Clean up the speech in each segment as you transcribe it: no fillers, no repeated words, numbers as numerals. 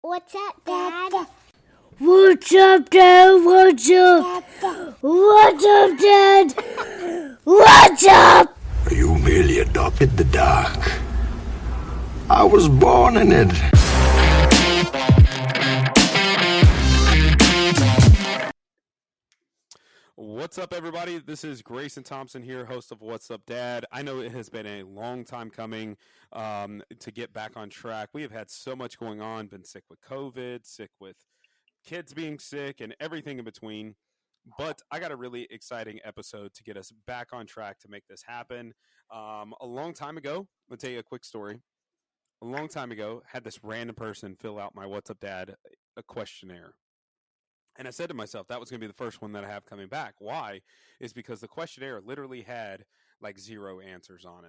What's up, Dad? What's up, Dad? What's up? What's up, Dad? What's up? You merely adopted the dark. I was born in it. What's up, everybody? This is Grayson Thompson here, host of What's Up, Dad. I know it has been a long time coming to get back on track. We have had so much going on, been sick with COVID, sick with kids being sick, and everything in between. But I got a really exciting episode to get us back on track to make this happen. A long time ago, I'll tell you a quick story. A long time ago, had this random person fill out my What's Up, Dad a questionnaire. And I said to myself, that was going to be the first one that I have coming back. Why? Is because the questionnaire literally had like 0 answers on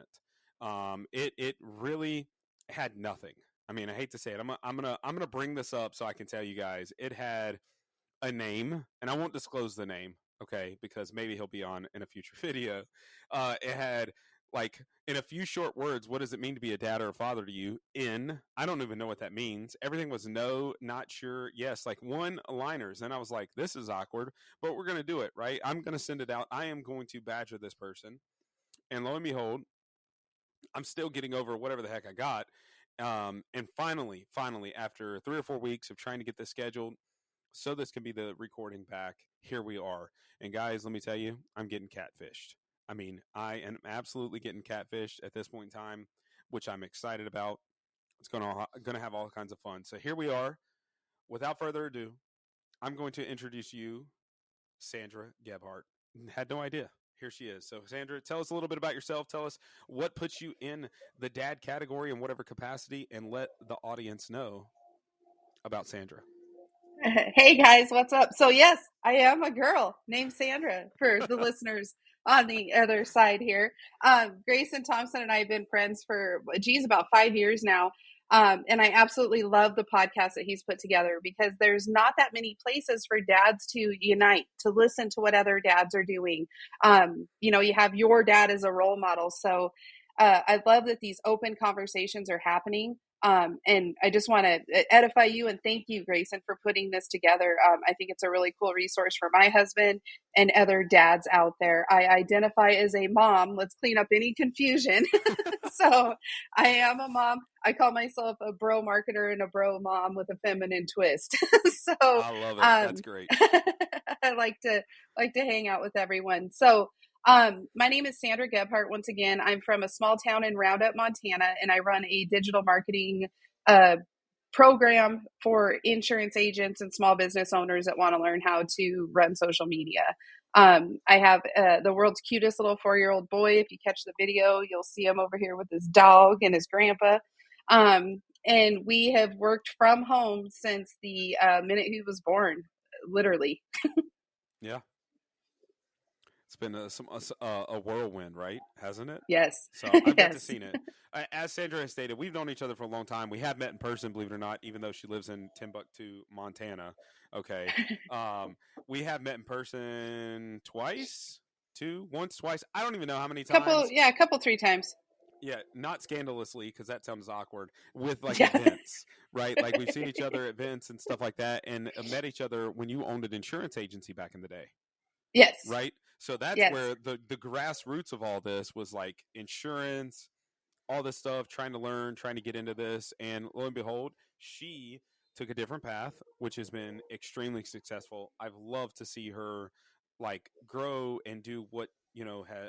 it. It really had nothing. I mean, I hate to say it. I'm gonna bring this up so I can tell you guys. It had a name, and I won't disclose the name, okay, because maybe he'll be on in a future video. It had like in a few short words, what does it mean to be a dad or a father to you? I don't even know what that means. Everything was no, not sure, yes, like one-liners. And I was like, this is awkward, but we're going to do it, right? I'm going to send it out. I am going to badger this person. And lo and behold, I'm still getting over whatever the heck I got. And finally, after 3 or 4 weeks of trying to get this scheduled, so this can be the recording back, here we are. And guys, let me tell you, I'm getting catfished. I mean, I am absolutely getting catfished at this point in time, which I'm excited about. It's gonna have all kinds of fun. So here we are. Without further ado, I'm going to introduce you, Sandra Gebhardt. Had no idea. Here she is. So, Sandra, tell us a little bit about yourself. Tell us what puts you in the dad category in whatever capacity, and let the audience know about Sandra. Hey guys, what's up? So yes, I am a girl named Sandra for the listeners on the other side here. Grayson Thompson and I have been friends for, about 5 years now. And I absolutely love the podcast that he's put together because there's not that many places for dads to unite, to listen to what other dads are doing. You have your dad as a role model. So I love that these open conversations are happening. And I just want to edify you and thank you, Grayson, for putting this together. I think it's a really cool resource for my husband and other dads out there. I identify as a mom. Let's clean up any confusion. So I am a mom. I call myself a bro marketer and a bro mom with a feminine twist. So I love it. That's great. I like to hang out with everyone. So my name is Sandra Gebhardt. Once again, I'm from a small town in Roundup, Montana, and I run a digital marketing program for insurance agents and small business owners that want to learn how to run social media. I have the world's cutest little 4-year-old boy. If you catch the video, you'll see him over here with his dog and his grandpa. And we have worked from home since the minute he was born, literally. Yeah. It's been a whirlwind, right? Hasn't it? Yes. So I've got to Yes. seen it. As Sandra has stated, we've known each other for a long time. We have met in person, believe it or not, even though she lives in Timbuktu, Montana. Okay. We have met in person once, twice. I don't even know how many times. A couple, 3 times. Yeah, not scandalously, because that sounds awkward, with like Yeah. events, right? Like we've seen each other at events and stuff like that, and met each other when you owned an insurance agency back in the day. Yes. Right? So that's Yes. where the grassroots of all this was, like insurance, all this stuff, trying to learn, trying to get into this. And lo and behold, she took a different path, which has been extremely successful. I've loved to see her like grow and do what,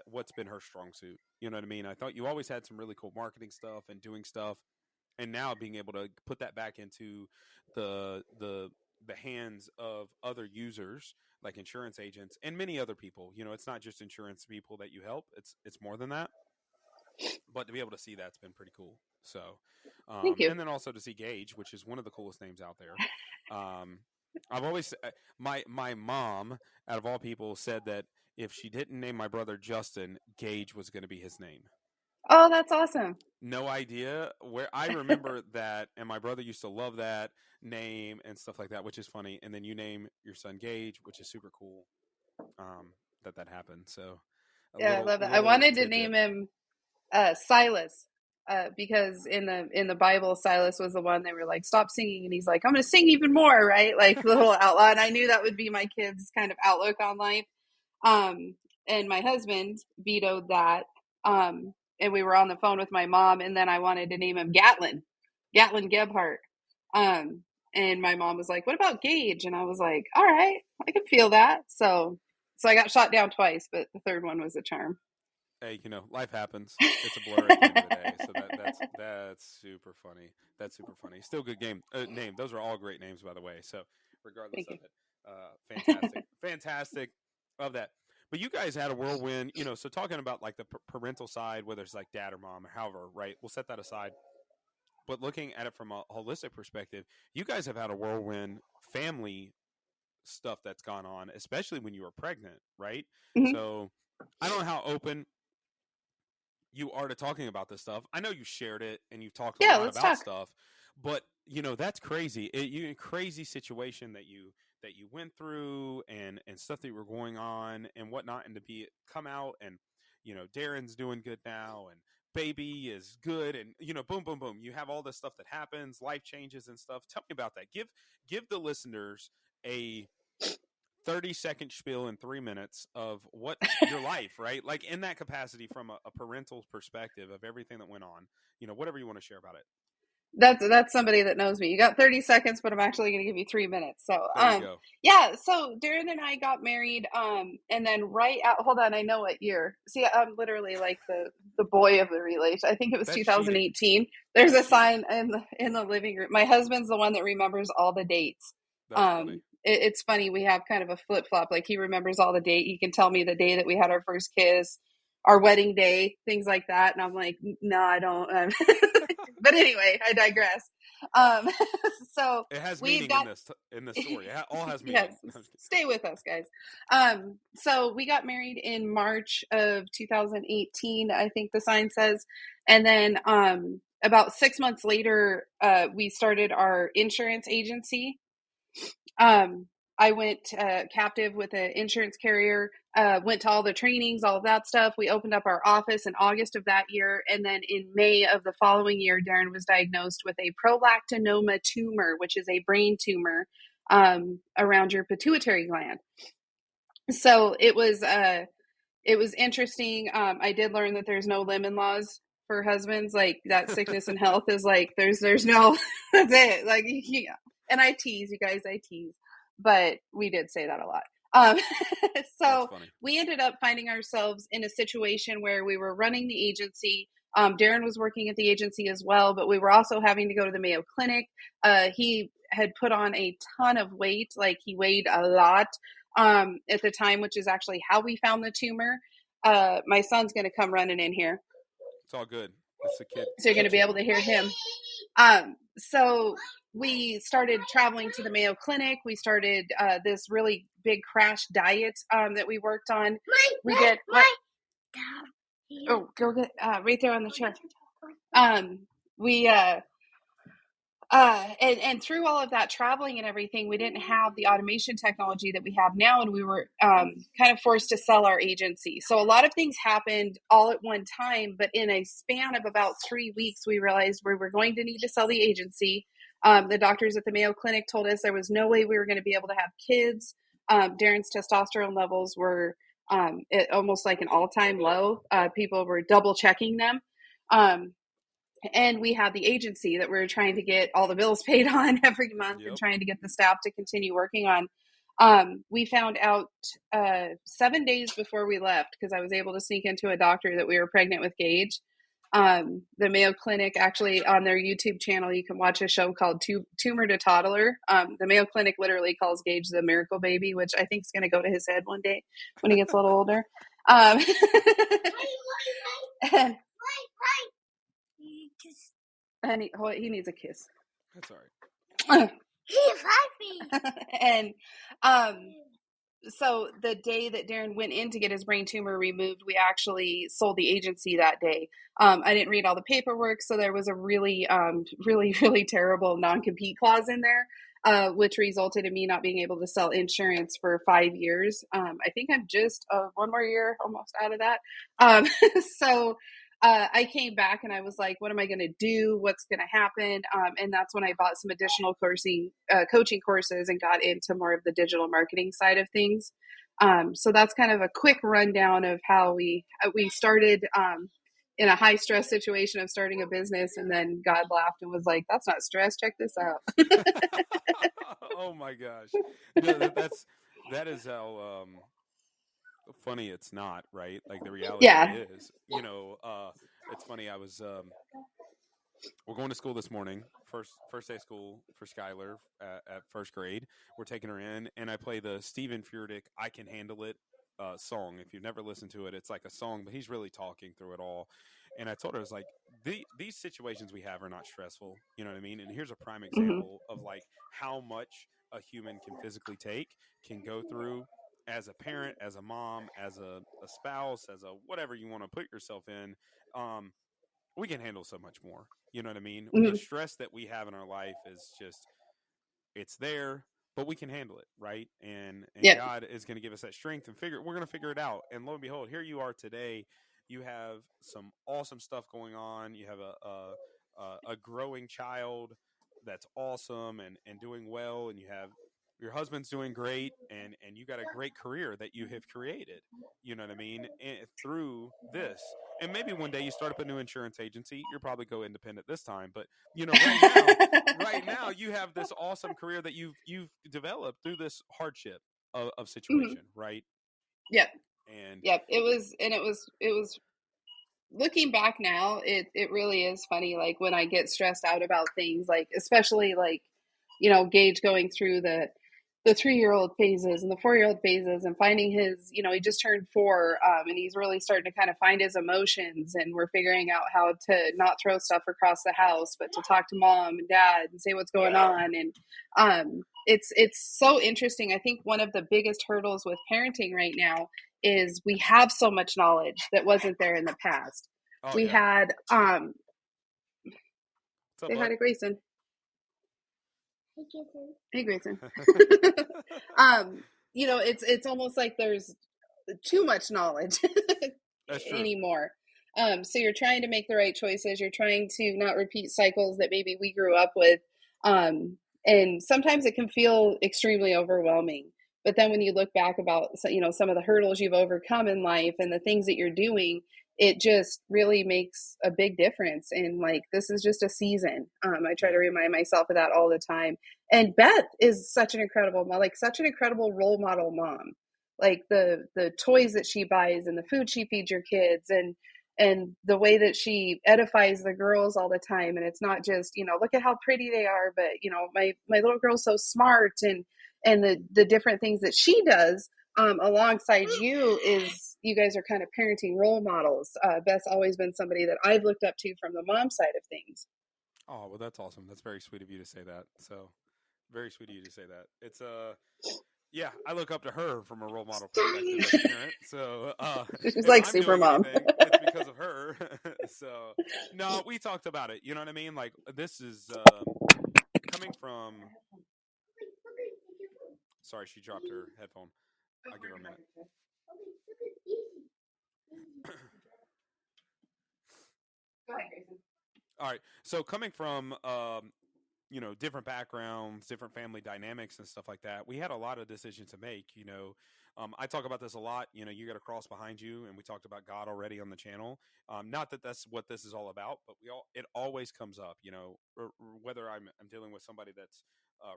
what's been her strong suit. You know what I mean? I thought you always had some really cool marketing stuff and doing stuff. And now being able to put that back into the hands of other users like insurance agents and many other people. It's not just insurance people that you help. It's more than that. But to be able to see that's been pretty cool. So, Thank you. And then also to see Gage, which is one of the coolest names out there. I've always my mom, out of all people, said that if she didn't name my brother Justin, Gage was going to be his name. Oh, that's awesome. No idea where. I remember that, and my brother used to love that name and stuff like that, which is funny. And then you name your son Gage, which is super cool. That happened. So I love it. I wanted to name him Silas. because in the Bible, Silas was the one they were like, stop singing, and he's like, I'm going to sing even more, right? Like the whole outlaw. And I knew that would be my kids' kind of outlook on life. And my husband vetoed that. And we were on the phone with my mom, and then I wanted to name him Gatlin Gebhardt. And my mom was like, what about Gage? And I was like, all right, I can feel that. So I got shot down twice, but the third one was a charm. Hey, life happens. It's a blur at the end of the day. So that's super funny. That's super funny. Still good name. Those are all great names, by the way. So regardless of it, fantastic of that. But you guys had a whirlwind, so talking about like the parental side, whether it's like dad or mom or however, right? We'll set that aside. But looking at it from a holistic perspective, you guys have had a whirlwind family stuff that's gone on, especially when you were pregnant, right? Mm-hmm. So I don't know how open you are to talking about this stuff. I know you shared it and you've talked a lot about stuff, but that's crazy. Crazy situation that you went through and stuff that were going on and whatnot, and to come out and Darren's doing good now and baby is good and boom boom boom, you have all this stuff that happens, life changes and stuff. Tell me about that. Give the listeners a 30-second spiel in 3 minutes of what your life, right? Like in that capacity from a parental perspective of everything that went on, whatever you want to share about it. That's somebody that knows me. You got 30 seconds, but I'm actually going to give you 3 minutes. So, there you go. Yeah. So Darren and I got married. And then hold on. I know what year. See, I'm literally like the boy of the relation. I think it was 2018. Cheating. There's a sign in the living room. My husband's the one that remembers all the dates. That's funny. It's funny. We have kind of a flip flop. Like he remembers all the date. He can tell me the day that we had our first kiss, our wedding day, things like that. And I'm like, no, I don't. But anyway, I digress. So it has meaning in this story. It all has meaning. Yes, stay with us, guys. So we got married in March of 2018, I think the sign says. And then about 6 months later, we started our insurance agency. I went captive with an insurance carrier, went to all the trainings, all of that stuff. We opened up our office in August of that year. And then in May of the following year, Darren was diagnosed with a prolactinoma tumor, which is a brain tumor around your pituitary gland. So it was interesting. I did learn that there's no lemon laws for husbands. Like that sickness and health is like, there's no, that's it. Like, yeah. And I tease, you guys, but we did say that a lot. So we ended up finding ourselves in a situation where we were running the agency. Darren was working at the agency as well, but we were also having to go to the Mayo Clinic. He had put on a ton of weight, like he weighed a lot at the time, which is actually how we found the tumor. My son's going to come running in here. It's all good. It's a kid. So you're going to be able to hear him. So we started traveling to the Mayo Clinic. We started this really big crash diet that we worked on. Go get right there on the chair. And through all of that traveling and everything, we didn't have the automation technology that we have now, and we were kind of forced to sell our agency. So a lot of things happened all at one time, but in a span of about 3 weeks, we realized we were going to need to sell the agency. The doctors at the Mayo Clinic told us there was no way we were going to be able to have kids. Darren's testosterone levels were at almost like an all-time low. People were double checking them. And we had the agency that we were trying to get all the bills paid on every month and trying to get the staff to continue working on. We found out 7 days before we left, because I was able to sneak into a doctor, that we were pregnant with Gage. The Mayo Clinic, actually on their YouTube channel, you can watch a show called Tumor to Toddler. The Mayo Clinic literally calls Gage the miracle baby, which I think is going to go to his head one day when he gets a little older. And he needs a kiss. That's all right. He's happy. And so the day that Darren went in to get his brain tumor removed, we actually sold the agency that day. I didn't read all the paperwork, so there was a really, really terrible non-compete clause in there, which resulted in me not being able to sell insurance for 5 years. I think I'm just 1 more year almost out of that. So I came back and I was like, what am I going to do? What's going to happen? And that's when I bought some additional coaching courses and got into more of the digital marketing side of things. So that's kind of a quick rundown of how we started in a high stress situation of starting a business, and then God laughed and was like, "That's not stress. Check this out." Oh my gosh, no, that is how funny it's not, right? Like the reality of Yeah. it is, it's funny. I was we're going to school this morning. First day of school for Skylar at first grade. We're taking her in, and I play the Steven Furtick "I Can Handle It" song. If you've never listened to it, it's like a song, but he's really talking through it all. And I told her, I was like, these situations we have are not stressful. You know what I mean? And here's a prime Mm-hmm. example of like how much a human can physically take, can go through as a parent, as a mom, as a spouse, as a whatever you want to put yourself in. We can handle so much more. You know what I mean? The Mm-hmm. stress that we have in our life is just, it's there, but we can handle it, right? And Yep. God is going to give us that strength and we're going to figure it out. And lo and behold, here you are today. You have some awesome stuff going on. You have a growing child that's awesome and doing well, and you have your husband's doing great, and you got a great career that you have created. You know what I mean? And through this, and maybe one day you start up a new insurance agency. You'll probably go independent this time, but right now you have this awesome career that you've developed through this hardship of Mm-hmm. situation, right? Yep. And Yep. It was looking back now, it really is funny. Like when I get stressed out about things, like especially like, Gage going through the 3-year-old phases and the 4-year-old phases, and finding his, he just turned 4, and he's really starting to kind of find his emotions, and we're figuring out how to not throw stuff across the house, but to talk to mom and dad and say what's going on. And it's so interesting. I think one of the biggest hurdles with parenting right now is we have so much knowledge that wasn't there in the past. oh We yeah, had what's up, say hi bud? to Grayson. Hey, Grayson. It's almost like there's too much knowledge That's true. anymore. So you're trying to make the right choices. You're trying to not repeat cycles that maybe we grew up with. And sometimes it can feel extremely overwhelming. But then when you look back about, some of the hurdles you've overcome in life and the things that you're doing, it just really makes a big difference. And like, this is just a season. I try to Yeah. remind myself of that all the time. And Beth is such an incredible mom, like such an incredible role model mom. Like the toys that she buys and the food she feeds your kids, and the way that she edifies the girls all the time. And it's not just, look at how pretty they are, but my little girl's so smart, and the different things that she does alongside you is, you guys are kind of parenting role models. Beth's always been somebody that I've looked up to from the mom side of things. Oh, well, that's awesome. That's very sweet of you to say that. So, very sweet of you to say that. It's yeah, I look up to her from a role model perspective as a parent. So, She's if like I'm super doing mom. anything, it's because of her. So, no, we talked about it. You know what I mean? Like, this is coming from. Sorry, she dropped her headphone. I'll give her a minute. Go ahead, Grayson. All right. So, coming from different backgrounds, different family dynamics and stuff like that, we had a lot of decisions to make. I talk about this a lot. You got a cross behind you, and we talked about God already on the channel. Not that that's what this is all about, but it always comes up. Whether I'm dealing with somebody that's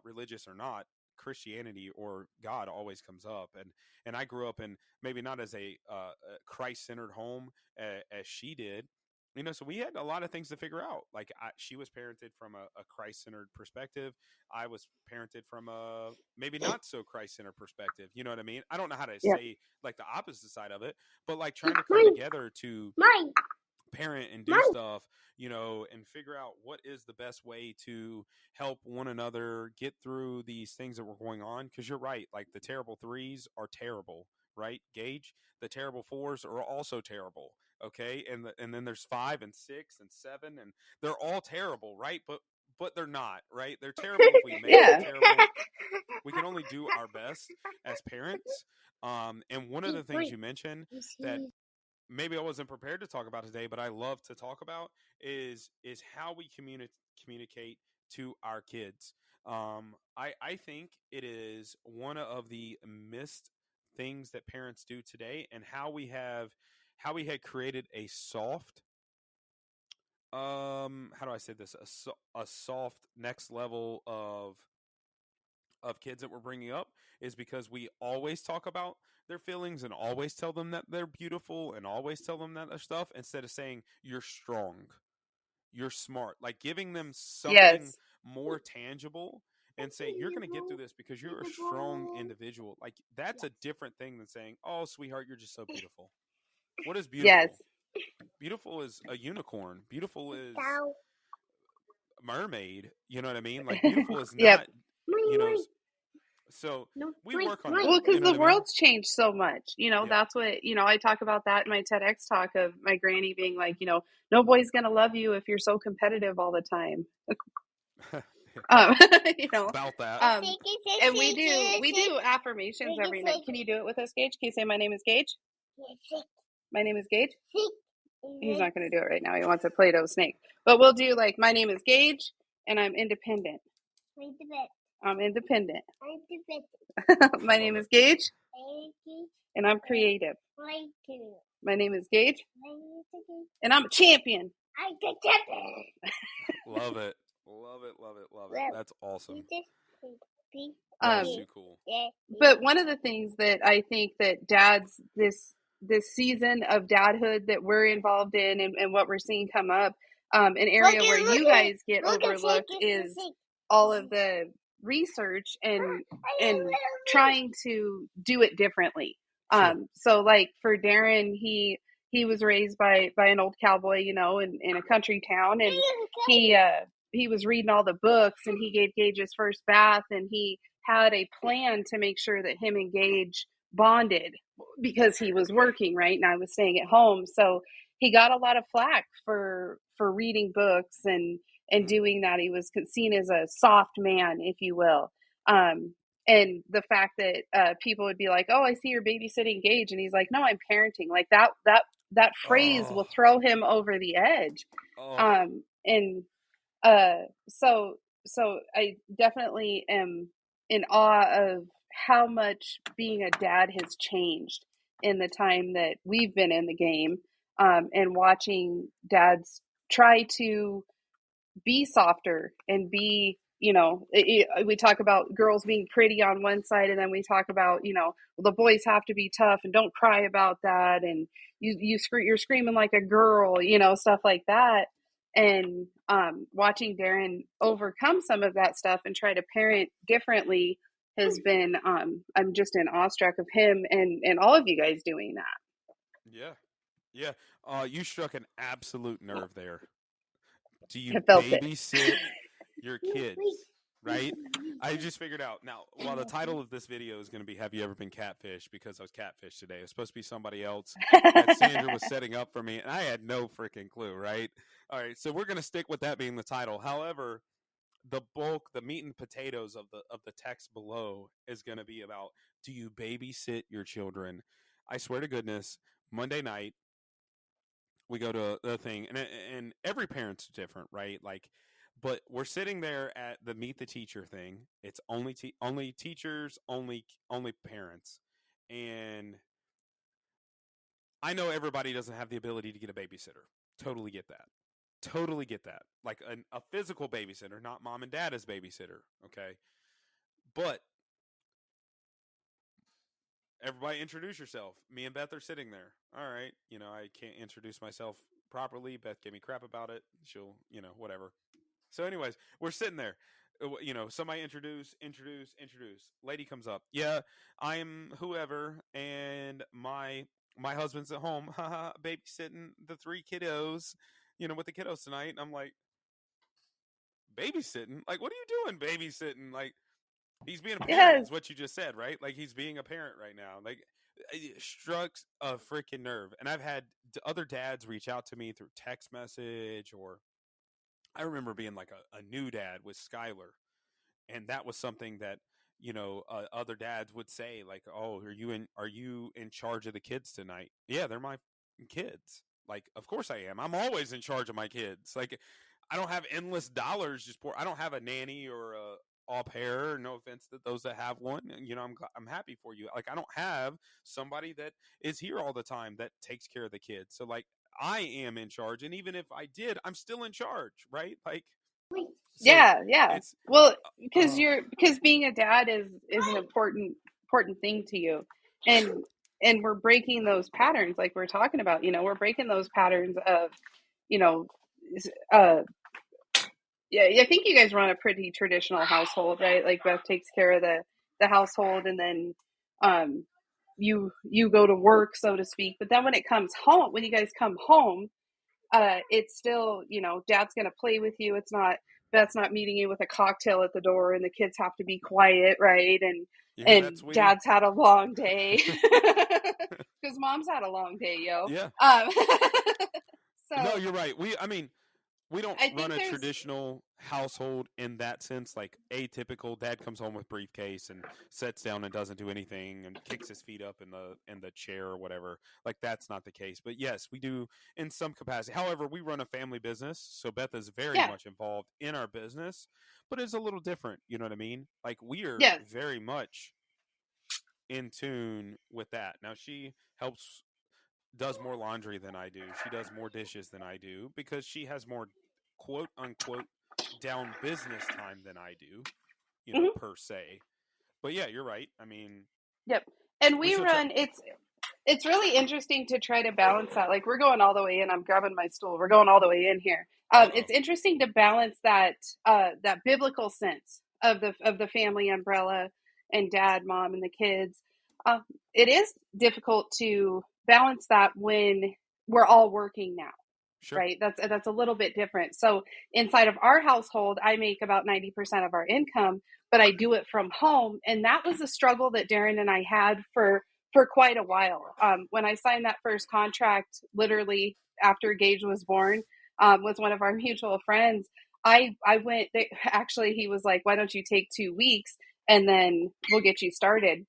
religious or not, Christianity or God always comes up. And I grew up in maybe not as a Christ centered home as she did. So we had a lot of things to figure out. Like she was parented from a Christ-centered perspective. I was parented from a maybe not so Christ-centered perspective. You know what I mean? I don't know how to Yeah. say like the opposite side of it, but like trying to come together to parent and do stuff, and figure out what is the best way to help one another get through these things that were going on. Because you're right, like the terrible 3s are terrible, right, Gage? The terrible 4s are also terrible. Okay, and then there's 5 and 6 and 7, and they're all terrible, right? But they're not, right? They're terrible if we make them terrible. We can only do our best as parents. And one of the things you mentioned that maybe I wasn't prepared to talk about today, but I love to talk about is how we communicate to our kids. I think it is one of the missed things that parents do today, and how we had created a soft how do I say this, a soft next level of kids that we're bringing up is because we always talk about their feelings and always tell them that they're beautiful and always tell them that stuff instead of saying you're strong, you're smart, like giving them something Yes. more tangible and say you're going to get through this because you're a strong individual. Like that's a different thing than saying, "Oh, sweetheart, you're just so beautiful." What is Yes. beautiful? Beautiful is a unicorn. Beautiful is a mermaid. You know what I mean? Like beautiful is Yep. not, you know, so we work on that. Well, because You know the what I mean? world's changed so much. Yeah. That's what, I talk about that in my TEDx talk of my granny being like, no boy's going to love you if you're so competitive all the time. Um, you know, About that. and we do affirmations every night. Can you do it with us, Gage? Can you say, my name is Gage? My name is Gage? He's not going to do it right now. He wants a Play-Doh snake. But we'll do like, my name is Gage, and I'm independent. I'm independent. My name is Gage, and I'm creative. My name is Gage, and I'm a champion. Love it. Love it. Love it. Love it. That's awesome. That's too cool. But one of the things that I think that dads, this season of dadhood that we're involved in and what we're seeing come up, an area where you guys get overlooked is all of the research and trying to do it differently. Sure. So like for Darren, he was raised by an old cowboy, in a country town, and he was reading all the books, and he gave Gage his first bath, and he had a plan to make sure that him and Gage bonded because he was working, right? And I was staying at home. So he got a lot of flack for reading books and doing that. He was seen as a soft man, if you will. And the fact that people would be like, "Oh, I see you're babysitting Gage," and he's like, "No, I'm parenting." Like that phrase will throw him over the edge. And so I definitely am in awe of how much being a dad has changed in the time that we've been in the game, and watching dads try to be softer and be, we talk about girls being pretty on one side, and then we talk about, the boys have to be tough and don't cry about that, and you're screaming like a girl, stuff like that. And watching Darren overcome some of that stuff and try to parent differently has been, I'm just in awestruck of him and all of you guys doing that. Yeah. Yeah. You struck an absolute nerve there. Do you I felt it. babysit your kids? Right? I just figured out. Now, while the title of this video is going to be "Have you ever been catfished?" because I was catfished today. It was supposed to be somebody else that Sandra was setting up for me, and I had no freaking clue, right? All right, so we're going to stick with that being the title. However, the meat and potatoes of the text below is going to be about, do you babysit your children? I swear to goodness, Monday night we go to the thing, and every parent's different, right? Like, but we're sitting there at the meet the teacher thing. It's only only teachers, only parents, and I know everybody doesn't have the ability to get a babysitter. Totally get that. Totally get that. Like a physical babysitter, not mom and dad as babysitter. Okay, but everybody introduce yourself. Me and Beth are sitting there. All right, I can't introduce myself properly. Beth gave me crap about it. She'll, whatever. So, anyways, we're sitting there. Somebody introduce. Lady comes up. Yeah, I'm whoever, and my husband's at home, babysitting the 3 kiddos. With the kiddos tonight. And I'm like, babysitting? Like, what are you doing, babysitting? Like, he's being a parent. Yes. Is what you just said, right? Like, he's being a parent right now. Like, it struck a freaking nerve. And I've had other dads reach out to me through text message, or I remember being like a new dad with Skylar, and that was something that other dads would say, like, "Oh, are you in charge of the kids tonight?" Yeah, they're my kids. Like, of course I am. I'm always in charge of my kids. Like, I don't have endless dollars just pour. I don't have a nanny or a au pair. No offense to those that have one. You know, I'm happy for you. Like, I don't have somebody that is here all the time that takes care of the kids. So like, I am in charge, and even if I did, I'm still in charge, right? Like, so Yeah. it's Well, uh, because being a dad is an important thing to you, and we're breaking those patterns like we're talking about. You know, we're breaking those patterns of, you know, uh, yeah. I think you guys run a pretty traditional household, right? Like Beth takes care of the household, and then you go to work, so to speak. But then when it comes home, when you guys come home, it's still, you know, dad's going to play with you. It's not, Beth's not meeting you with a cocktail at the door and the kids have to be quiet, right? you hear that, And sweetie? dad's had a long day because mom's had a long day, yo. Yeah. Um, No, so you're right. I mean, we don't I run think a there's, traditional household in that sense. Like, atypical dad comes home with briefcase and sits down and doesn't do anything and kicks his feet up in the chair or whatever. Like, that's not the case. But yes, we do in some capacity. However, we run a family business, so Beth is very yeah, much involved in our business, but it's a little different. You know what I mean? Like, we are yes. very much in tune with that. Now, she helps, does more laundry than I do. She does more dishes than I do because she has more quote unquote down business time than I do, you know, Hmm. per se. But yeah, you're right. I mean, Yep. And we we still try. run, it's really interesting to try to balance that. Like we're going all the way in. I'm grabbing my stool. We're going all the way in here. Uh oh. It's interesting to balance that that biblical sense of the family umbrella and dad, mom, and the kids. Uh, it is difficult to balance that when we're all working now, Sure. right? That's a little bit different. So inside of our household, I make about 90% of our income, but I do it from home, and that was a struggle that Darren and I had for quite a while. When I signed that first contract, literally after Gage was born, with one of our mutual friends, I went. Actually, he was like, "Why don't you take 2 weeks and then we'll get you started?"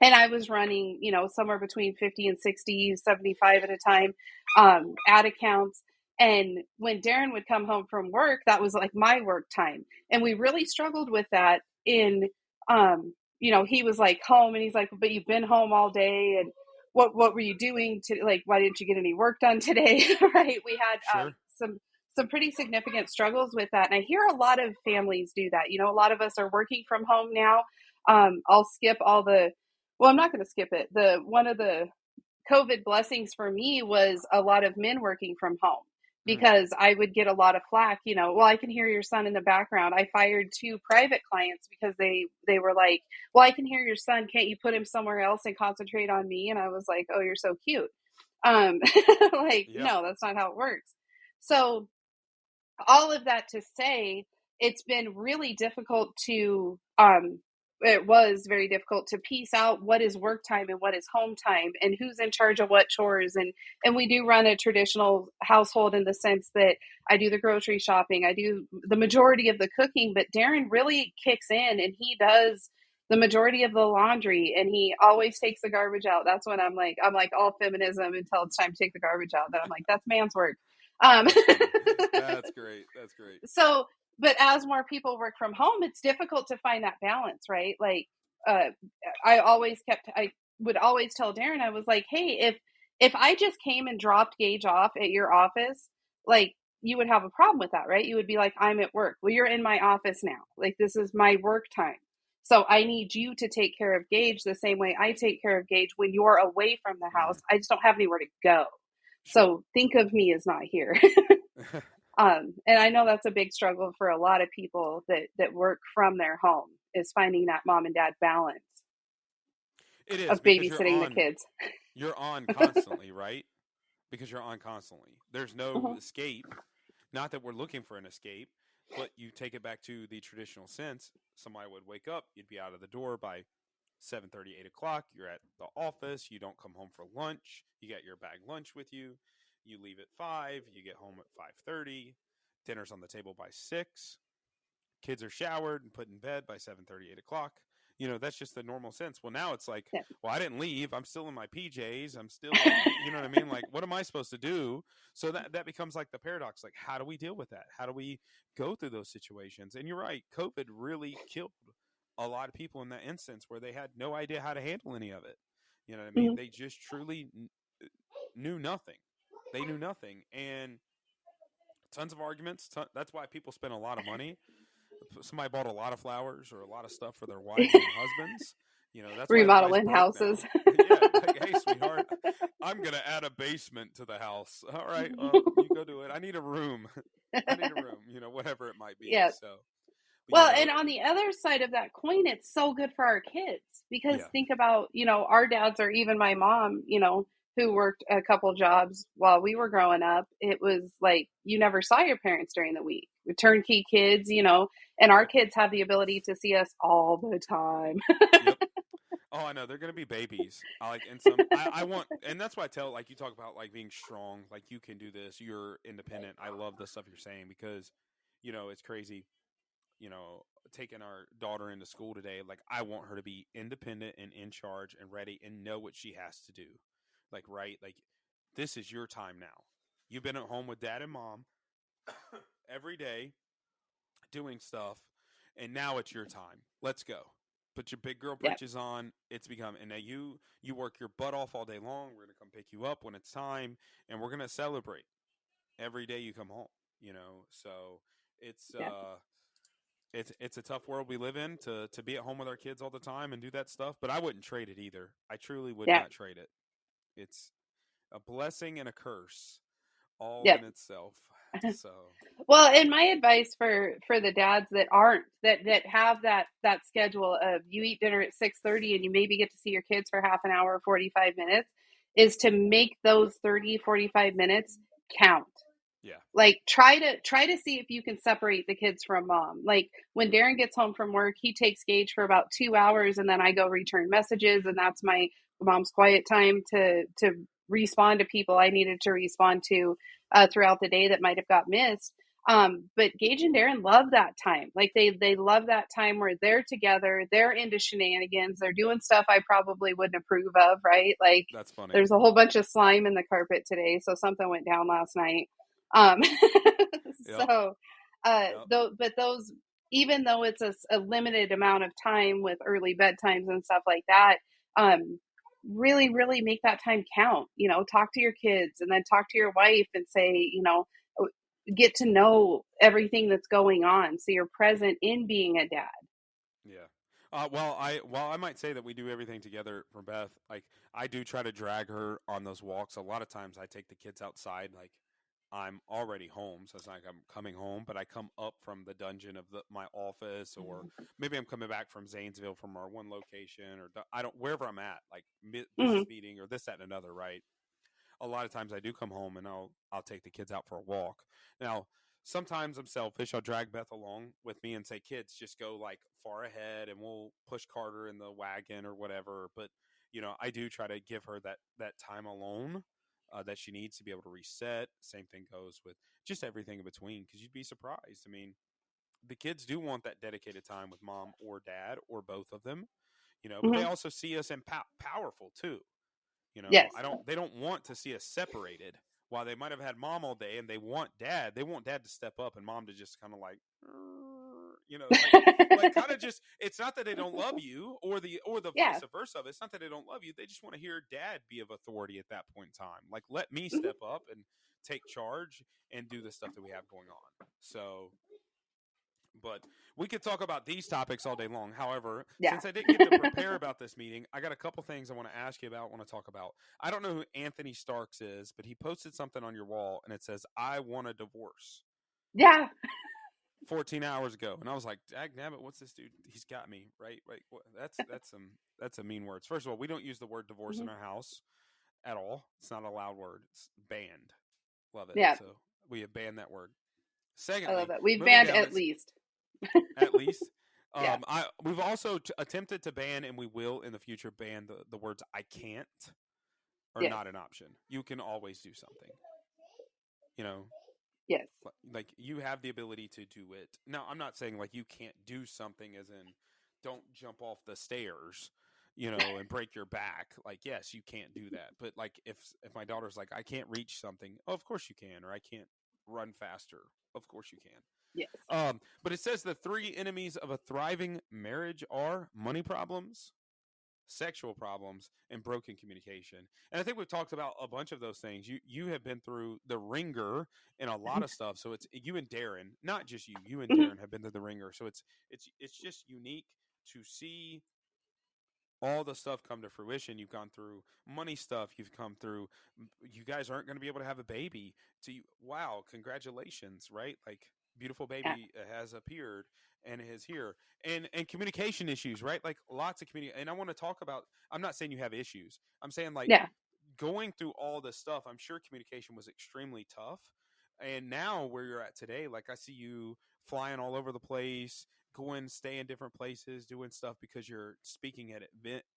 And I was running, you know, somewhere between 50 and 60, 75 at a time, ad accounts. And when Darren would come home from work, that was like my work time. And we really struggled with that you know, he was like home and he's like, but you've been home all day. And what were you doing to, like, why didn't you get any work done today? Right. We had, Sure. some pretty significant struggles with that. And I hear a lot of families do that. You know, a lot of us are working from home now. I'll skip all the, well, I'm not going to skip it. The one of the COVID blessings for me was a lot of men working from home Mm. because I would get a lot of flack, you know, well, I can hear your son in the background. I fired 2 private clients because they were like, well, I can hear your son. Can't you put him somewhere else and concentrate on me? And I was like, oh, you're so cute. Um, like, Yeah. no, that's not how it works. So all of that to say, it's been really difficult to it was very difficult to piece out what is work time and what is home time and who's in charge of what chores. And we do run a traditional household in the sense that I do the grocery shopping, I do the majority of the cooking, but Darren really kicks in and he does the majority of the laundry, and he always takes the garbage out. That's when I'm like all feminism until it's time to take the garbage out. Then I'm like, that's man's work. um That's funny. That's great. That's great. so, but as more people work from home, it's difficult to find that balance, right? Like, uh I would always tell Darren, I was like, hey, if I just came and dropped Gage off at your office, like, you would have a problem with that, right? You would be like, I'm at work. Well, you're in my office now, like, this is my work time, so I need you to take care of Gage the same way I take care of Gage when you're away from the house. Mm. I just don't have anywhere to go, Sure. so think of me as not here. And I know that's a big struggle for a lot of people that work from their home, is finding that mom and dad balance It is of because babysitting the kids. you're on constantly, right? Because you're on constantly. There's no Mhm. escape. Not that we're looking for an escape, but you take it back to the traditional sense. Somebody would wake up, you'd be out of the door by 7:30, 8 o'clock. You're at the office. You don't come home for lunch. You got your bag lunch with you. You leave at 5. You get home at 5:30. Dinner's on the table by 6. Kids are showered and put in bed by 7:30, 8 o'clock. That's just the normal sense. Well, now it's like, Yeah. well, I didn't leave. I'm still in my PJs. I'm still, you know what I mean? Like, what am I supposed to do? So that becomes like the paradox. Like, how do we deal with that? How do we go through those situations? And you're right. COVID really killed a lot of people in that instance where they had no idea how to handle any of it. You know what I mean? Mhm. They just truly knew nothing. They knew nothing. And tons of arguments. That's why people spend a lot of money. Somebody bought a lot of flowers or a lot of stuff for their wives and husbands. That's why everybody's Remodeling broke houses. now. Yeah, like, hey, sweetheart, I'm gonna add a basement to the house. All right, you go do it. I need a room. I need a room. Whatever it might be. Yeah. So, but, Well, and on the other side of that coin, it's so good for our kids because yeah, think about, our dads or even my mom, who worked a couple jobs while we were growing up. It was like you never saw your parents during the week. We turnkey kids, and our yep, kids have the ability to see us all the time. yep. Oh, I know they're gonna be babies. I like, and some. I want, and that's why I tell, like, you talk about like being strong, like you can do this. You're independent. I love the stuff you're saying because, it's crazy. Taking our daughter into school today, like I want her to be independent and in charge and ready and know what she has to do. Like, right? Like, this is your time now. You've been at home with dad and mom every day doing stuff, and now it's your time. Let's go. Put your big girl Yeah. britches on. It's become, and now you work your butt off all day long. We're gonna come pick you up when it's time, and we're gonna celebrate every day you come home. So it's Yeah. it's a tough world we live in to be at home with our kids all the time and do that stuff. But I wouldn't trade it either. I truly would Yeah. not trade it. It's a blessing and a curse all Yeah. in itself. So Well, and my advice for the dads that aren't that have that schedule of you eat dinner at 6:30 and you maybe get to see your kids for half an hour, 45 minutes, is to make those 30, 45 minutes count. yeah, Like try to see if you can separate the kids from mom. Like when Darren gets home from work, he takes Gage for about 2 hours and then I go return messages, and that's my mom's quiet time to respond to people I needed to respond to throughout the day that might have got missed. But Gage and Darren love that time. Like they love that time where they're together, they're into shenanigans, they're doing stuff I probably wouldn't approve of, right? Like that's funny. there's a whole bunch of slime in the carpet today, so something went down last night. Um, Yep, so, yep, but those, even though it's a limited amount of time with early bedtimes and stuff like that, really, really make that time count. Talk to your kids and then talk to your wife and say, get to know everything that's going on. So you're present in being a dad. yeah. While I might say that we do everything together for Beth, like I do try to drag her on those walks. A lot of times I take the kids outside, like I'm already home, so it's not like I'm coming home, but I come up from the dungeon of my office, or maybe I'm coming back from Zanesville from our one location, or I don't wherever I'm at, like business Mm-hmm. meeting or this, that, and another. Right. A lot of times I do come home and I'll take the kids out for a walk. Now, sometimes I'm selfish. I'll drag Beth along with me and say, "Kids, just go like far ahead, and we'll push Carter in the wagon or whatever." But I do try to give her that time alone that she needs to be able to reset. Same thing goes with just everything in between, because you'd be surprised. I mean, the kids do want that dedicated time with mom or dad or both of them, but they Mm-hmm. also see us in powerful too. Yes. They don't want to see us separated. While they might have had mom all day and they want dad to step up and mom to just kind of like, like kind of just, it's not that they don't love you or the Yeah. vice versa. It's not that they don't love you. They just want to hear dad be of authority at that point in time. Like, let me Mm-hmm. step up and take charge and do the stuff that we have going on. So, but we could talk about these topics all day long. However, Yeah. since I didn't get to prepare about this meeting, I got a couple things I want to ask you about, want to talk about. I don't know who Anthony Starks is, but he posted something on your wall and it says, "I want a divorce." Yeah. 14 hours ago. And I was like, "Dagnabbit, what's this dude? He's got me." Right? Like, that's a mean words. First of all, we don't use the word divorce Mm-hmm. in our house at all. It's not a loud word. It's banned. Love it. Yeah. So we have banned that word. I love Secondly, it. We've moving banned down, at least. at least. Yeah. We've also attempted to ban, and we will in the future ban the words "I can't" are Yes. not an option. You can always do something. You know, Yes. like you have the ability to do it. Now, I'm not saying like you can't do something as in don't jump off the stairs, and break your back. Like, yes, you can't do that. But like, if my daughter's like, I can't reach something, oh, of course you can, or I can't run faster, of course you can. Yes. But it says the 3 enemies of a thriving marriage are money problems, sexual problems, and broken communication. And I think we've talked about a bunch of those things. You have been through the ringer in a lot of stuff. So it's you and Darren, not just you. You and Darren have been through the ringer. So it's just unique to see all the stuff come to fruition. You've gone through money stuff. You've come through. You guys aren't going to be able to have a baby. So wow, congratulations, right? Like, beautiful baby has appeared and is here. And communication issues, right? Like, lots of community. And I want to talk about, I'm not saying you have issues. I'm saying, like, going through all this stuff, I'm sure communication was extremely tough. And now where you're at today, like, I see you flying all over the place, going, stay in different places, doing stuff because you're speaking at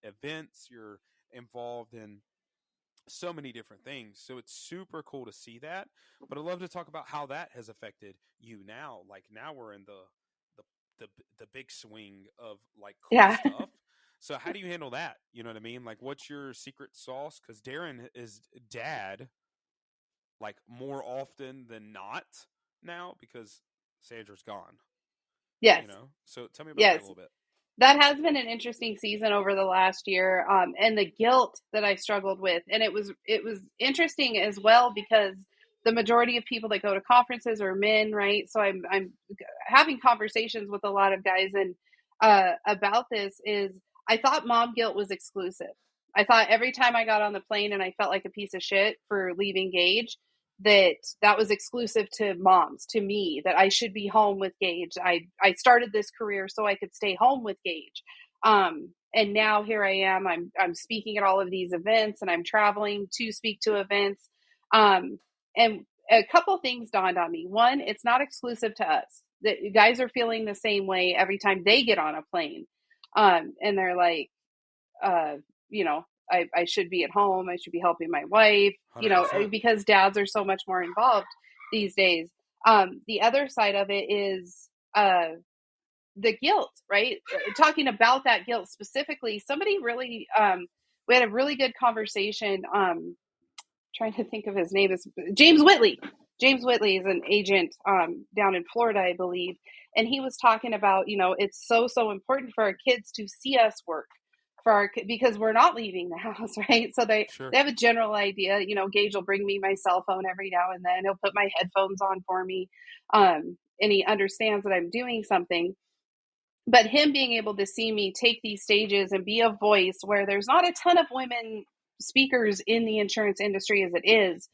events, you're involved in so many different things. So it's super cool to see that. But I'd love to talk about how that has affected you now. Like, now we're in the big swing of, like, cool stuff. So how do you handle that? You know what I mean? Like, what's your secret sauce? Because Darren is dad, like, more often than not now because Sandra's gone. Yes. So tell me about that a little bit. That has been an interesting season over the last year, and the guilt that I struggled with. And it was interesting as well because the majority of people that go to conferences are men, right? So I'm having conversations with a lot of guys and about this. Is I thought mom guilt was exclusive. I thought every time I got on the plane and I felt like a piece of shit for leaving Gage, that was exclusive to moms, to me, that I should be home with Gage. I started this career so I could stay home with Gage. And now here I am, I'm speaking at all of these events and I'm traveling to speak to events. And a couple things dawned on me. One, it's not exclusive to us. The guys are feeling the same way every time they get on a plane. And they're like, I should be at home. I should be helping my wife, 100%. Because dads are so much more involved these days. The other side of it is the guilt, right? Talking about that guilt specifically, somebody really, we had a really good conversation. Trying to think of his name, is James Whitley. James Whitley is an agent down in Florida, I believe. And he was talking about, it's so important for our kids to see us work because we're not leaving the house, right? So they have a general idea. Gage will bring me my cell phone every now and then. He'll put my headphones on for me. And he understands that I'm doing something. But him being able to see me take these stages and be a voice where there's not a ton of women speakers in the insurance industry as it is.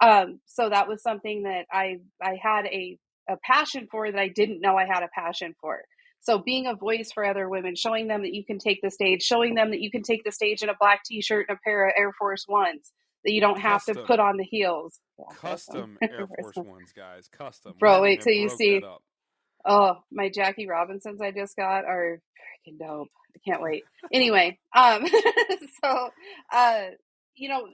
So that was something that I had a passion for that I didn't know I had a passion for. So being a voice for other women, showing them that you can take the stage, showing them that you can take the stage in a black t-shirt and a pair of Air Force Ones, that you don't have to put on the heels. Custom Air Force Ones, guys. Custom. Bro, wait till you see. Oh, my Jackie Robinsons I just got are freaking dope. I can't wait. Anyway, so,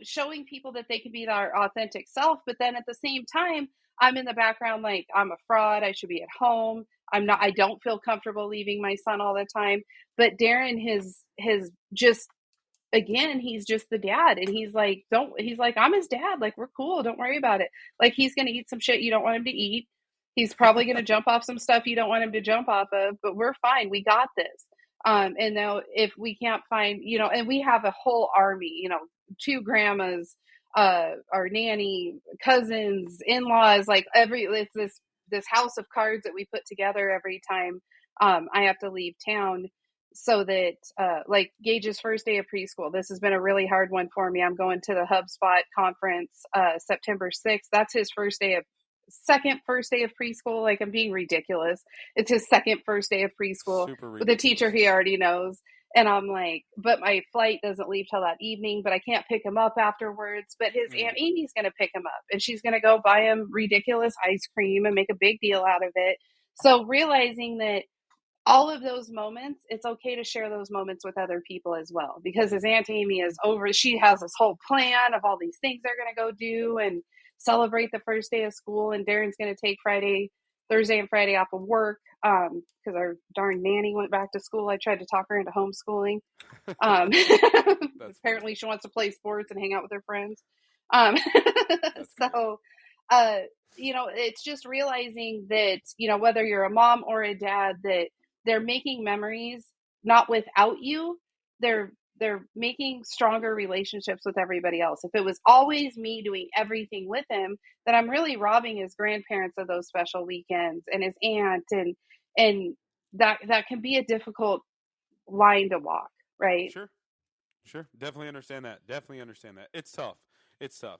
showing people that they can be their authentic self, but then at the same time, I'm in the background like, I'm a fraud. I should be at home. I don't feel comfortable leaving my son all the time. But Darren his just, again, he's just the dad. And he's like, I'm his dad. Like, we're cool. Don't worry about it. Like, he's going to eat some shit you don't want him to eat. He's probably going to jump off some stuff you don't want him to jump off of, but we're fine. We got this. And now if we can't find, and we have a whole army, 2 grandmas, our nanny, cousins, in-laws, like it's this house of cards that we put together every time I have to leave town, so that like Gage's first day of preschool, this has been a really hard one for me. I'm going to the HubSpot conference September 6th. That's his second first day of preschool. Like, I'm being ridiculous. It's his first day of preschool with a teacher he already knows. And I'm like, but my flight doesn't leave till that evening, but I can't pick him up afterwards. But his Aunt Amy's going to pick him up, and she's going to go buy him ridiculous ice cream and make a big deal out of it. So realizing that all of those moments, it's okay to share those moments with other people as well, because his Aunt Amy she has this whole plan of all these things they're going to go do and celebrate the first day of school. And Darren's going to take Friday Thursday and Friday off of work because our darn nanny went back to school. I tried to talk her into homeschooling. Apparently, she wants to play sports and hang out with her friends. So, it's just realizing that, whether you're a mom or a dad, that they're making memories not without you. They're making stronger relationships with everybody else. If it was always me doing everything with him, then I'm really robbing his grandparents of those special weekends and his aunt, and that can be a difficult line to walk, right? Sure. Definitely understand that. It's tough.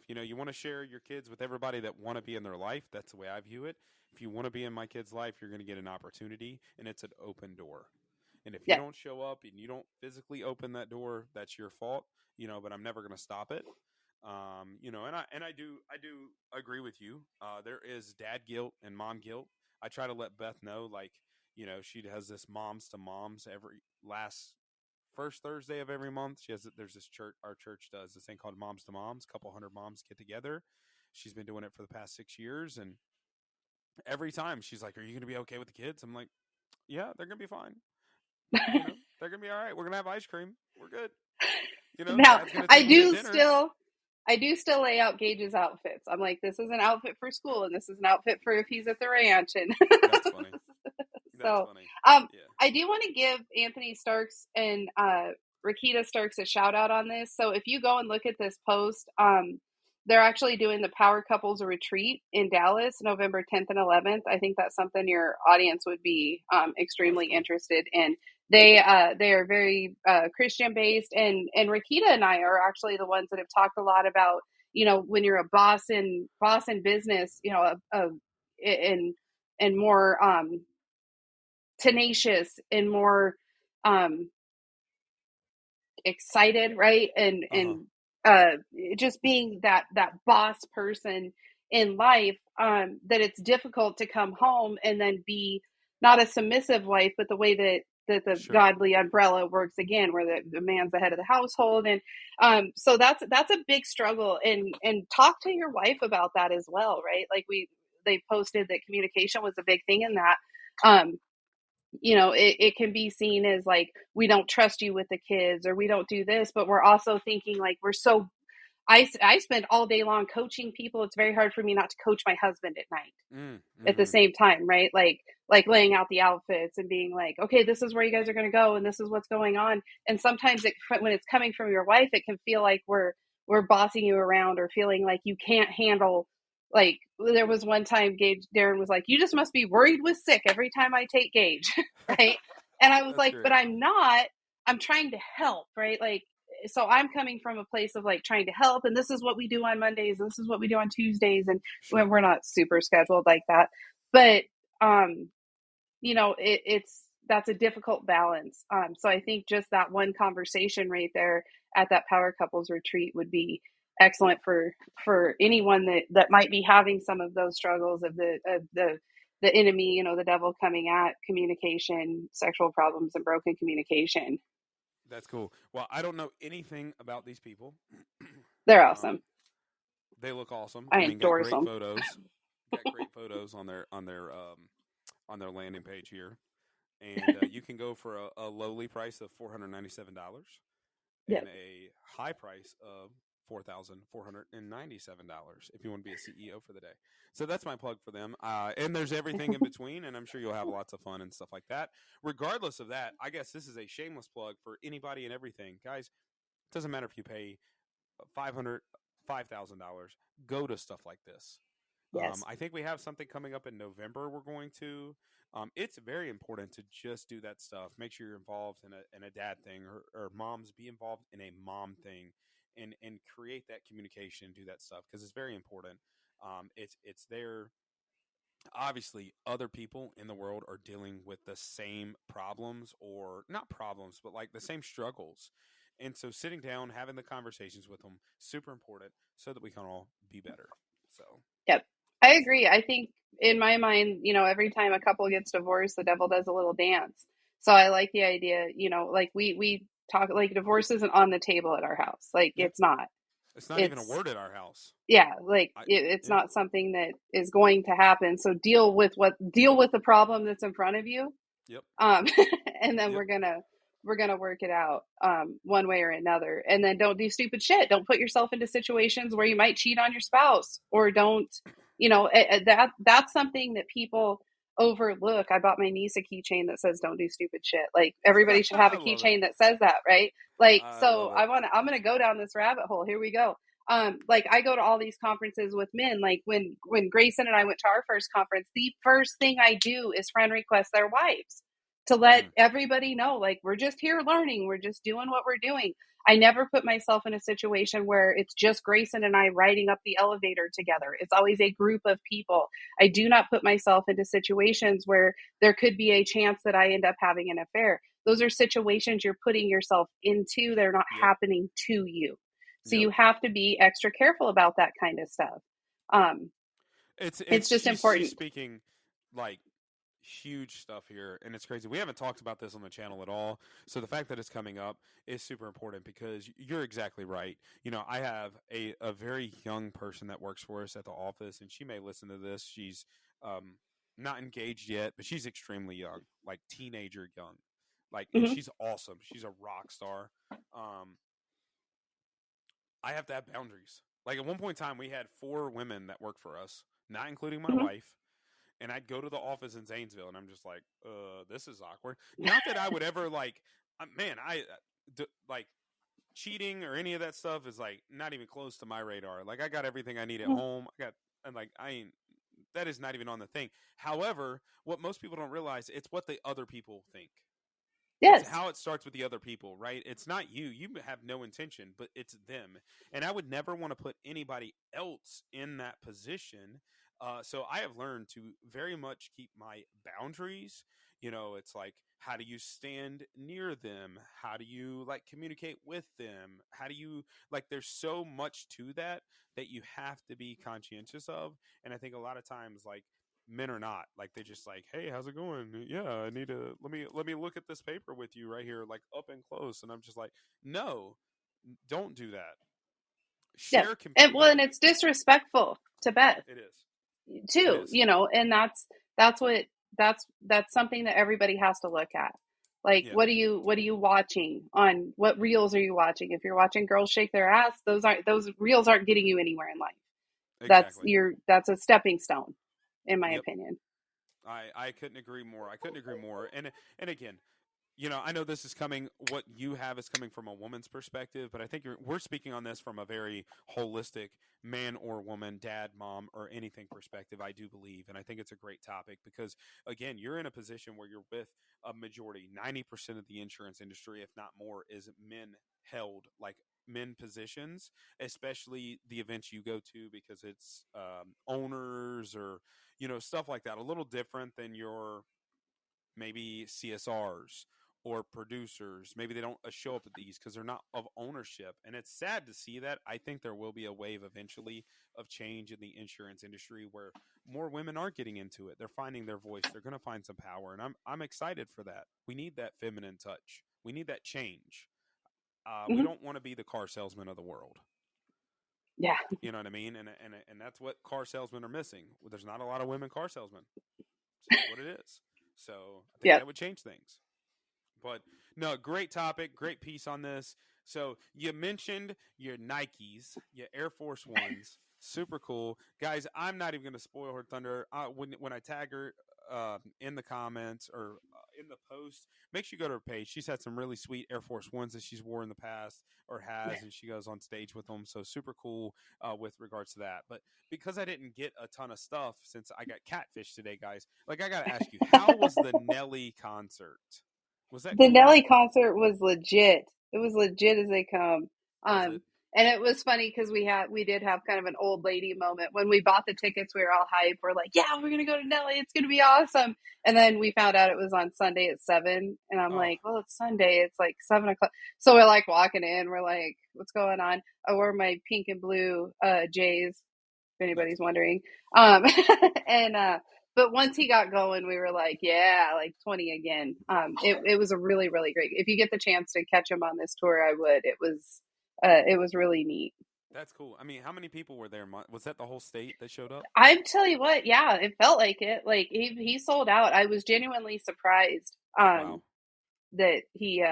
You want to share your kids with everybody that want to be in their life. That's the way I view it. If you want to be in my kid's life, you're going to get an opportunity, and it's an open door. And if you Yeah. don't show up and you don't physically open that door, that's your fault. But I'm never going to stop it. And I do agree with you. There is dad guilt and mom guilt. I try to let Beth know, she has this moms to moms every last first Thursday of every month. There's this church, our church does this thing called Moms to Moms. A couple hundred moms get together. She's been doing it for the past 6 years, and every time she's like, "Are you going to be okay with the kids?" I'm like, "Yeah, they're going to be fine. They're going to be all right. We're going to have ice cream. We're good." Now, Dad's gonna I take you to do dinner. still lay out Gage's outfits. I'm like, this is an outfit for school, and this is an outfit for if he's at the ranch. And That's funny. so, Funny. Yeah. I do want to give Anthony Starks and Rakita Starks a shout out on this. So if you go and look at this post, they're actually doing the Power Couples Retreat in Dallas, November 10th and 11th. I think that's something your audience would be extremely interested in. They are very Christian based, and Rakita and I are actually the ones that have talked a lot about, when you're a boss in business, and more tenacious and more excited, right? And just being that boss person in life, that it's difficult to come home and then be not a submissive wife, but the way that the Sure. godly umbrella works again, where the man's the head of the household. And so that's a big struggle, and talk to your wife about that as well, right? Like they posted that communication was a big thing in that. It can be seen as like, we don't trust you with the kids, or we don't do this, but we're also thinking like, I spend all day long coaching people. It's very hard for me not to coach my husband at night at the same time, right? Like laying out the outfits and being like, okay, this is where you guys are going to go, and this is what's going on. And sometimes when it's coming from your wife, it can feel like we're bossing you around, or feeling like you can't handle. Like, there was one time Darren was like, you just must be worried with sick every time I take Gage. Right. And I was like, great. but I'm not. I'm trying to help, right? Like, so I'm coming from a place of like trying to help, and this is what we do on Mondays, and this is what we do on Tuesdays, and when we're not super scheduled like that, but that's a difficult balance. So I think just that one conversation right there at that Power Couples Retreat would be excellent for anyone that might be having some of those struggles of the enemy, the devil coming at communication, sexual problems, and broken communication. That's cool. Well, I don't know anything about these people. They're awesome. They look awesome. I got endorse great them. photos. Got great photos on their landing page here, and you can go for a lowly price of $497 and a high price of $4,497 if you want to be a CEO for the day. So that's my plug for them. And there's everything in between, and I'm sure you'll have lots of fun and stuff like that. Regardless of that, I guess this is a shameless plug for anybody and everything. Guys, it doesn't matter if you pay $500, $5,000. Go to stuff like this. Yes. I think we have something coming up in November we're going to. It's very important to just do that stuff. Make sure you're involved in a dad thing, or moms be involved in a mom thing, and create that communication, do that stuff, because it's very important. It's there. Obviously, other people in the world are dealing with the same problems, or not problems, but like the same struggles. And so sitting down, having the conversations with them, super important, so that we can all be better. So. Yep. I agree. I think in my mind, every time a couple gets divorced, the devil does a little dance. So I like the idea, like we talk, like divorce isn't on the table at our house. Like, Yep. it's not. It's not even a word at our house. Yeah, like it's Yeah. not something that is going to happen. So deal with the problem that's in front of you. Yep. And then Yep. we're gonna work it out one way or another. And then don't do stupid shit. Don't put yourself into situations where you might cheat on your spouse, or don't, that's something that people overlook. I bought my niece a keychain that says don't do stupid shit. Like everybody should have a I love it. keychain that says that, right? Like, I so love it. I'm gonna go down this rabbit hole. Here we go. Like I go to all these conferences with men. Like when Grayson and I went to our first conference, the first thing I do is friend request their wives to let everybody know, like, we're just here learning, we're just doing what we're doing. I never put myself in a situation where it's just Grayson and I riding up the elevator together. It's always a group of people. I do not put myself into situations where there could be a chance that I end up having an affair. Those are situations you're putting yourself into. They're not Yep. happening to you. So Yep. you have to be extra careful about that kind of stuff. It's just important. She's speaking like huge stuff here, and it's crazy. We haven't talked about this on the channel at all, so the fact that it's coming up is super important, because you're exactly right. I have a very young person that works for us at the office, and she may listen to this. She's not engaged yet, but she's extremely young, like teenager young, like, and she's awesome. She's a rock star. I have to have boundaries. Like at one point in time, we had 4 women that worked for us, not including my wife. And I'd go to the office in Zanesville, and I'm just like, this is awkward. Not that I would ever like cheating or any of that stuff is like not even close to my radar. Like I got everything I need at home. That is not even on the thing. However, what most people don't realize, it's what the other people think. Yes. It's how it starts with the other people, right? It's not you. You have no intention, but it's them. And I would never want to put anybody else in that position. So I have learned to very much keep my boundaries. It's like, how do you stand near them? How do you like communicate with them? How do you like, there's so much to that you have to be conscientious of. And I think a lot of times, like, men are not, like, they just like, hey, how's it going? Yeah, I need to let me look at this paper with you right here, like up and close. And I'm just like, no, don't do that. Yeah. And it's disrespectful to Beth. It is too, and that's something that everybody has to look at. Like, what are you watching? On what reels are you watching? If you're watching girls shake their ass, those reels aren't getting you anywhere in life. Exactly. That's a stepping stone, in my opinion. I couldn't agree more. And again, I know this is coming, what you have is coming from a woman's perspective, but I think we're speaking on this from a very holistic man or woman, dad, mom, or anything perspective, I do believe. And I think it's a great topic because, again, you're in a position where you're with a majority, 90% of the insurance industry, if not more, is men held, like men positions, especially the events you go to, because it's owners or, stuff like that, a little different than your maybe CSRs or producers. Maybe they don't show up at these because they're not of ownership. And it's sad to see that. I think there will be a wave eventually of change in the insurance industry where more women are getting into it. They're finding their voice. They're going to find some power. And I'm excited for that. We need that feminine touch. We need that change. We don't want to be the car salesman of the world. Yeah. You know what I mean? And that's what car salesmen are missing. There's not a lot of women car salesmen. It's what it is. So I think that would change things. But no, great topic, great piece on this. So you mentioned your Nikes, your Air Force Ones, super cool, guys. I'm not even going to spoil her thunder. When I tag her in the comments or in the post, make sure you go to her page. She's had some really sweet Air Force Ones that she's wore in the past or has, and she goes on stage with them. So super cool with regards to that. But because I didn't get a ton of stuff since I got catfished today, guys, like I got to ask you, how was the Nelly concert? Was that the cool? Nelly concert was legit. It was legit as they come. Was it? And it was funny because we did have kind of an old lady moment when we bought the tickets. We were all hyped. We're like, yeah, we're gonna go to Nelly. It's gonna be awesome. And then we found out it was on Sunday at 7. And I'm like, well, it's Sunday. It's like 7 o'clock. So we're like walking in. We're like, what's going on? I wore my pink and blue J's, if anybody's wondering. But once he got going, we were like, yeah, like 20 again. It was a really, really great. If you get the chance to catch him on this tour, I would. It was really neat. That's cool. I mean, how many people were there? Was that the whole state that showed up? I'm tell you what, yeah, it felt like it. Like he sold out. I was genuinely surprised Wow. that he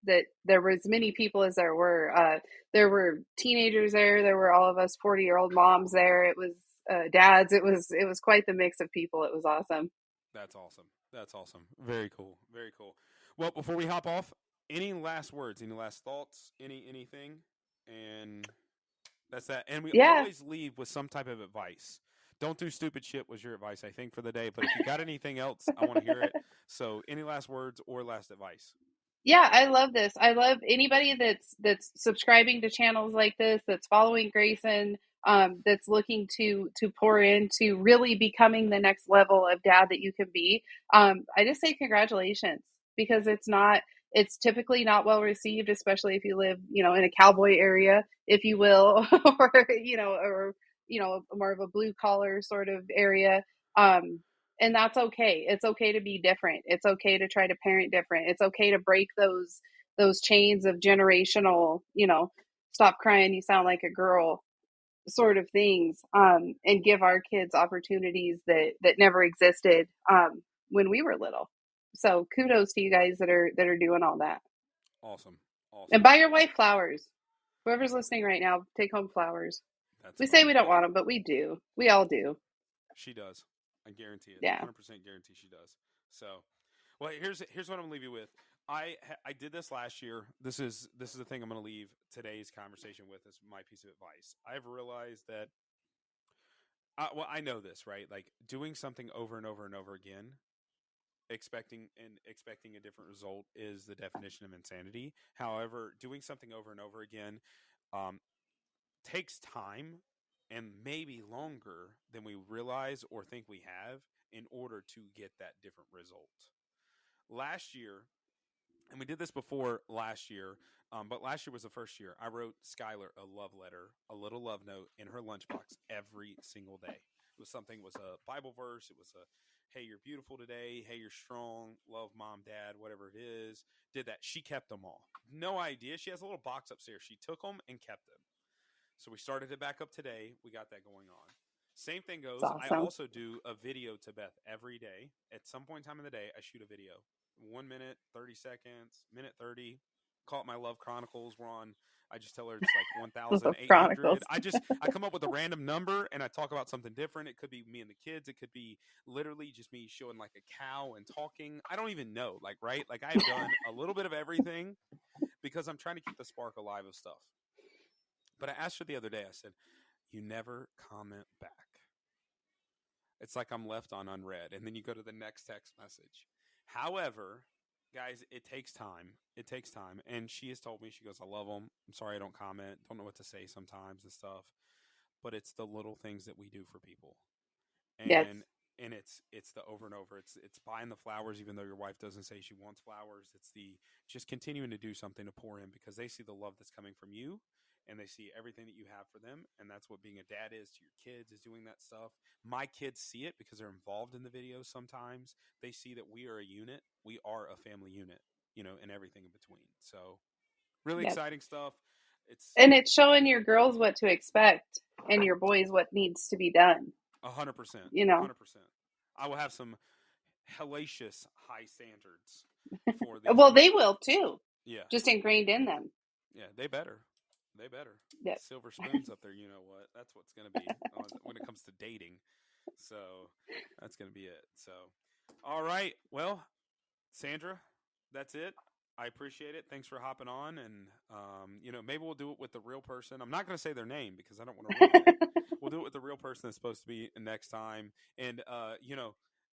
that there were as many people as there were. There were teenagers there. There were all of us 40-year-old moms there. It was dads. It was quite the mix of people. It was awesome. That's awesome. That's awesome. Very cool. Very cool. Well, before we hop off, any last words, any last thoughts, anything? And that's that. And we Yeah. always leave with some type of advice. Don't do stupid shit was your advice, I think, for the day. But if you got anything else, I want to hear it. So any last words or last advice? Yeah, I love this. I love anybody that's subscribing to channels like this, that's following Grayson, that's looking to pour into really becoming the next level of dad that you can be. I just say congratulations, because it's typically not well received, especially if you live, in a cowboy area, if you will, or more of a blue collar sort of area. And that's okay. It's okay to be different. It's okay to try to parent different. It's okay to break those chains of generational, stop crying, you sound like a girl sort of things, and give our kids opportunities that never existed when we were little. So kudos to you guys that are doing all that. Awesome. Awesome. And buy your wife flowers. Whoever's listening right now, take home flowers. That's We say funny. we don't want them, but we do. We all do. She does. I guarantee it. Yeah. 100% guarantee she does. So, well, here's what I'm gonna leave you with. I did this last year. This is the thing I'm gonna leave today's conversation with as my piece of advice. I've realized that. I know this, right? Like doing something over and over and over again, expecting a different result is the definition of insanity. However, doing something over and over again takes time and maybe longer than we realize or think we have in order to get that different result. Last year, and we did this before last year, but last year was the first year, I wrote Skylar a love letter, a little love note in her lunchbox every single day. It was a Bible verse. It was a, hey, you're beautiful today. Hey, you're strong. Love mom, dad, whatever it is. Did that. She kept them all. No idea. She has a little box upstairs. She took them and kept them. So we started it back up today. We got that going on. Same thing goes. That's awesome. I also do a video to Beth every day. At some point in time in the day, I shoot a video. 1 minute, 30 seconds, minute 30. Call it my Love Chronicles. I just tell her it's like 1,800. I come up with a random number and I talk about something different. It could be me and the kids. It could be literally just me showing like a cow and talking. I don't even know. Right? Like I've done a little bit of everything because I'm trying to keep the spark alive of stuff. But I asked her the other day, I said, you never comment back. It's like I'm left on unread. And then you go to the next text message. However, guys, it takes time. It takes time. And she has told me, she goes, I love them. I'm sorry I don't comment. Don't know what to say sometimes and stuff. But it's the little things that we do for people. And Yes. And it's the over and over. It's buying the flowers even though your wife doesn't say she wants flowers. It's the just continuing to do something to pour in because they see the love that's coming from you. And they see everything that you have for them. And that's what being a dad is to your kids, is doing that stuff. My kids see it because they're involved in the videos sometimes. They see that we are a unit. We are a family unit, and everything in between. So really exciting stuff. It's showing your girls what to expect and your boys what needs to be done. 100%. 100%. I will have some hellacious high standards for these. Well, they will too. Yeah. Just ingrained in them. Yeah, they better. Yep. Silver spoons up there, you know what? That's what's going to be when it comes to dating. So that's going to be it. So, all right. Well, Sandra, that's it. I appreciate it. Thanks for hopping on. And, maybe we'll do it with the real person. I'm not going to say their name because I don't want to ruin it. We'll do it with the real person that's supposed to be next time. And,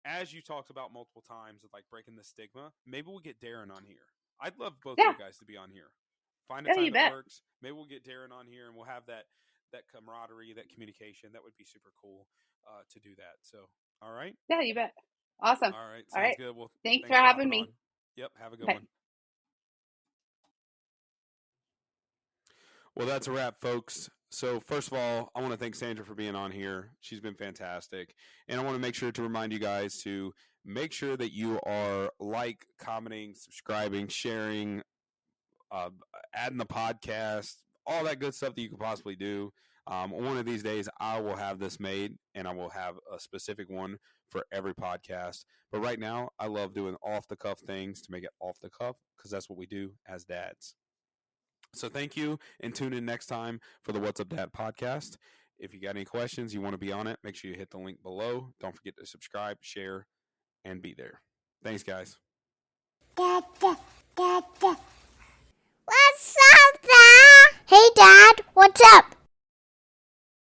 as you talked about multiple times of like breaking the stigma, maybe we'll get Darren on here. I'd love both you guys to be on here. Find a time that works. Maybe we'll get Darren on here and we'll have that camaraderie, that communication. That would be super cool to do that. So, all right. Yeah, you bet. Awesome. All right. Sounds good. Well, thanks for having me. On. Yep. Have a good one. Well, that's a wrap, folks. So first of all, I want to thank Sandra for being on here. She's been fantastic. And I want to make sure to remind you guys to make sure that you are commenting, subscribing, sharing, adding the podcast, all that good stuff that you could possibly do. One of these days, I will have this made, and I will have a specific one for every podcast. But right now, I love doing off-the-cuff things to make it off the cuff because that's what we do as dads. So thank you, and tune in next time for the What's Up Dad podcast. If you got any questions, you want to be on it, make sure you hit the link below. Don't forget to subscribe, share, and be there. Thanks, guys. What's up, Dad? Hey, Dad, what's up?